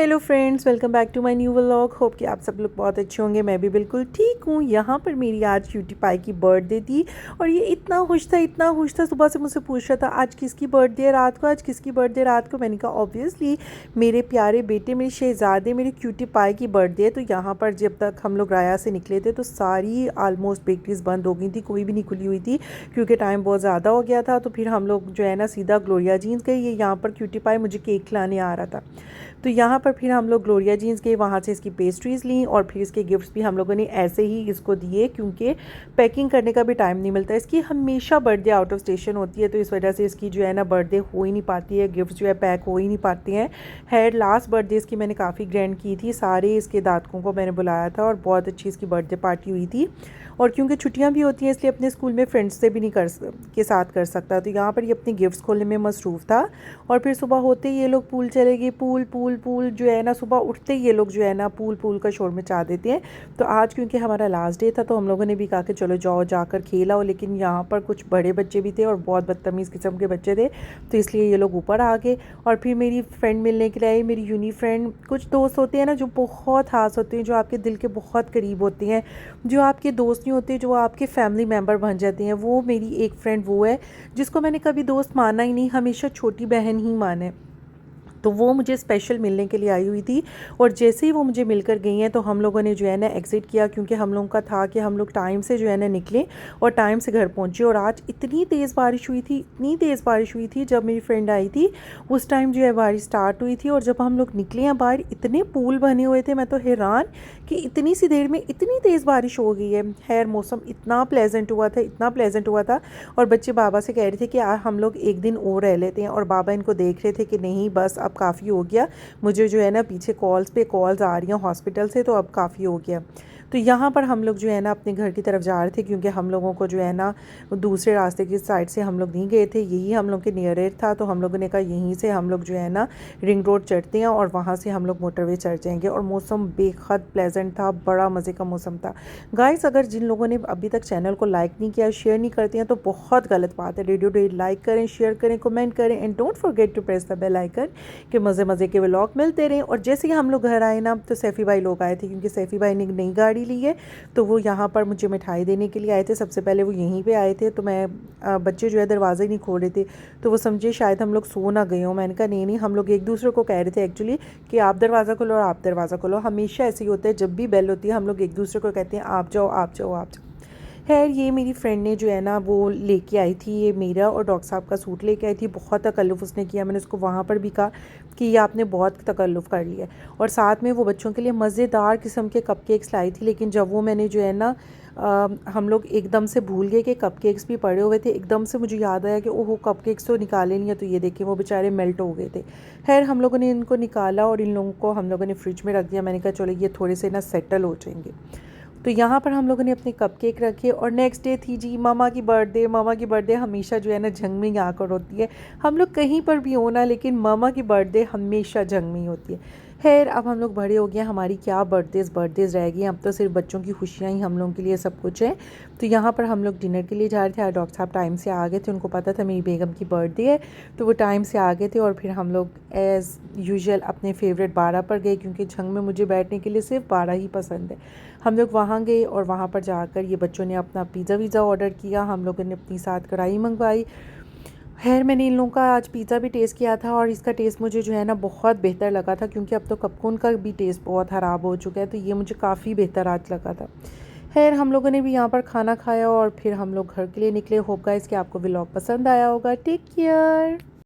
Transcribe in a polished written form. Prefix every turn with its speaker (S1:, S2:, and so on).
S1: Hello friends, welcome back to my new vlog. Hope कि आप सब लोग बहुत अच्छे होंगे। मैं भी बिल्कुल ठीक हूँ। यहाँ पर मेरी आज क्यूटी पाई की बर्थडे थी और ये इतना खुश था। सुबह से मुझसे पूछ रहा था आज किसकी बर्थडे है रात को, आज किसकी बर्थडे रात को। मैंने कहा ऑब्वियसली मेरे प्यारे बेटे, मेरे शहजादे, मेरे क्यूटी पाई की बर्थडे है। तो यहाँ पर जब तक हम लोग राया से निकले थे तो सारी आलमोस्ट बेकरीज बंद हो गई थी, कोई भी नहीं खुली हुई थी क्योंकि टाइम बहुत ज़्यादा हो गया था। तो फिर हम लोग जो है ना सीधा ग्लोरिया जीन्स गए। ये यहाँ पर क्यूटी पाई मुझे केक खिलाने आ रहा था, तो यहाँ पर फिर हम लोग ग्लोरिया जीन्स गए, वहाँ से इसकी पेस्ट्रीज़ ली और फिर इसके गिफ्ट्स भी हम लोगों ने ऐसे ही इसको दिए क्योंकि पैकिंग करने का भी टाइम नहीं मिलता। इसकी हमेशा बर्थडे आउट ऑफ स्टेशन होती है, तो इस वजह से इसकी जो है ना बर्थडे हो ही नहीं पाती है, गिफ्ट्स जो है पैक हो ही नहीं पाते हैं। लास्ट बर्थडे इसकी मैंने काफ़ी ग्रैंड की थी, सारे इसके दादकों को मैंने बुलाया था और बहुत अच्छी इसकी बर्थडे पार्टी हुई थी। और क्योंकि छुट्टियां भी होती हैं इसलिए अपने स्कूल में फ्रेंड्स से भी नहीं के साथ कर सकता, तो यहाँ पर ये अपने गिफ्ट्स खोलने में मसरूफ़ था। और फिर सुबह होते ही ये लोग पूल चले गए। पूल पूल पूल जो है ना, सुबह उठते ही ये लोग जो है ना पूल का शोर मचा देते हैं। तो आज क्योंकि हमारा लास्ट डे था तो हम लोगों ने भी कहा कि चलो जाओ जाकर खेल आओ, लेकिन यहाँ पर कुछ बड़े बच्चे भी थे और बहुत बदतमीज़ किस्म के बच्चे थे, तो इसलिए ये लोग ऊपर आ गए। और फिर मेरी फ्रेंड मिलने के लिए आई, मेरी यूनी फ्रेंड। कुछ दोस्त होते हैं ना जो बहुत खास होते हैं, जो आपके दिल के बहुत करीब होते हैं, जो आपके दोस्त नहीं होते, जो आपके फैमिली मेम्बर बन जाते हैं। वो मेरी एक फ्रेंड वो है जिसको मैंने कभी दोस्त माना ही नहीं, हमेशा छोटी बहन ही माने। तो वो मुझे स्पेशल मिलने के लिए आई हुई थी और जैसे ही वो मुझे मिलकर गई हैं तो हम लोगों ने जो है ना एग्ज़िट किया, क्योंकि हम लोगों का था कि हम लोग टाइम से जो है ना निकले और टाइम से घर पहुँचे। और आज इतनी तेज़ बारिश हुई थी जब मेरी फ्रेंड आई थी उस टाइम जो है बारिश स्टार्ट हुई थी। और जब हम लोग निकले हैं बाहर इतने पूल बने हुए थे, मैं तो हैरान कि इतनी सी देर में इतनी तेज़ बारिश हो गई है। खैर मौसम इतना प्लेजेंट हुआ था और बच्चे बाबा से कह रहे थे कि हम लोग एक दिन और रह लेते हैं, और बाबा इनको देख रहे थे कि नहीं बस अब काफ़ी हो गया। मुझे जो है ना पीछे कॉल्स पे कॉल्स आ रही हैं हॉस्पिटल से, तो अब काफ़ी हो गया। तो यहाँ पर हम लोग जो है ना अपने घर की तरफ जा रहे थे, क्योंकि हम लोगों को जो है ना दूसरे रास्ते की साइड से हम लोग नहीं गए थे, यही हम लोग के नियरेस्ट था। तो हम लोगों ने कहा यहीं से हम लोग जो है ना रिंग रोड चढ़ते हैं और वहाँ से हम लोग मोटरवे चढ़ जाएंगे। और मौसम बेहद प्लेजेंट था, बड़ा मज़े का मौसम था। गाइस, अगर जिन लोगों ने अभी तक चैनल को लाइक नहीं किया, शेयर नहीं करते हैं, तो बहुत गलत बात है। रेडियो डे लाइक करें, शेयर करें, कमेंट करें and don't forget to press the bell icon कि मज़े के व्लॉग मिलते रहें। और जैसे ही हम लोग घर आए ना तो सैफ़ी भाई लोग आए थे, क्योंकि सैफ़ी भाई ने एक नई गाड़ी ली है, तो वो यहाँ पर मुझे मिठाई देने के लिए आए थे। सबसे पहले वो यहीं पे आए थे, तो मैं बच्चे जो है दरवाज़ा ही नहीं खोल रहे थे, तो वो समझे शायद हम लोग सो ना गए हों। मैंने कहा नहीं, हम लोग एक दूसरे को कह रहे थे एक्चुअली कि आप दरवाज़ा खोलो और आप दरवाज़ा खोलो। हमेशा ऐसे ही होता है, जब भी बेल होती है हम लोग एक दूसरे को कहते हैं आप जाओ आप जाओ आप जाओ। खैर ये मेरी फ्रेंड ने जो है ना वो लेके आई थी, ये मेरा और डॉक्टर साहब का सूट लेके आई थी। बहुत तकल्लुफ़ उसने किया, मैंने उसको वहाँ पर भी कहा कि ये आपने बहुत तकल्लुफ़ कर लिया। और साथ में वो बच्चों के लिए मज़ेदार किस्म के कपकेक्स लाई थी, लेकिन जब वो मैंने जो है ना हम लोग एकदम से भूल गए कि कपकेक्स भी पड़े हुए थे। एकदम से मुझे याद आया कि ओहो कपकेक्स तो निकाले नहीं है, तो ये देखें वो बेचारे मेल्ट हो गए थे। खैर हम लोगों ने इनको निकाला और इन लोगों को हम लोगों ने फ्रिज में रख दिया। मैंने कहा चलो ये थोड़े से ना सेटल हो जाएंगे। तो यहाँ पर हम लोगों ने अपने कपकेक रखे और नेक्स्ट डे थी जी मामा की बर्थडे। मामा की बर्थडे हमेशा जो है ना झंग में ही आकर होती है, हम लोग कहीं पर भी होना, लेकिन मामा की बर्थडे हमेशा झंग में ही होती है। खैर अब हम लोग बड़े हो गए, हमारी क्या बर्थडेज़ रह गई, अब तो सिर्फ बच्चों की खुशियाँ ही हम लोगों के लिए सब कुछ है। तो यहाँ पर हम लोग डिनर के लिए जा रहे थे। डॉक्टर साहब टाइम से आ गए थे, उनको पता था मेरी बेगम की बर्थडे है, तो वो टाइम से आ गए थे। और फिर हम लोग एज़ यूजुअल अपने फेवरेट बारह पर गए, क्योंकि झंग में मुझे बैठने के लिए सिर्फ बारह ही पसंद है। हम लोग वहाँ गए और वहाँ पर जाकर ये बच्चों ने अपना पिज़्ज़ा ऑर्डर किया, हम लोगों ने अपनी साथ कढ़ाई मंगवाई। खैर मैंने इन लोगों का आज पिज़्ज़ा भी टेस्ट किया था और इसका टेस्ट मुझे जो है ना बहुत बेहतर लगा था, क्योंकि अब तो कपकॉर्न का भी टेस्ट बहुत ख़राब हो चुका है, तो ये मुझे काफ़ी बेहतर आज लगा था। खैर हम लोगों ने भी यहाँ पर खाना खाया और फिर हम लोग घर के लिए निकले। होप गाइस कि आपको व्लॉग पसंद आया होगा। Take care.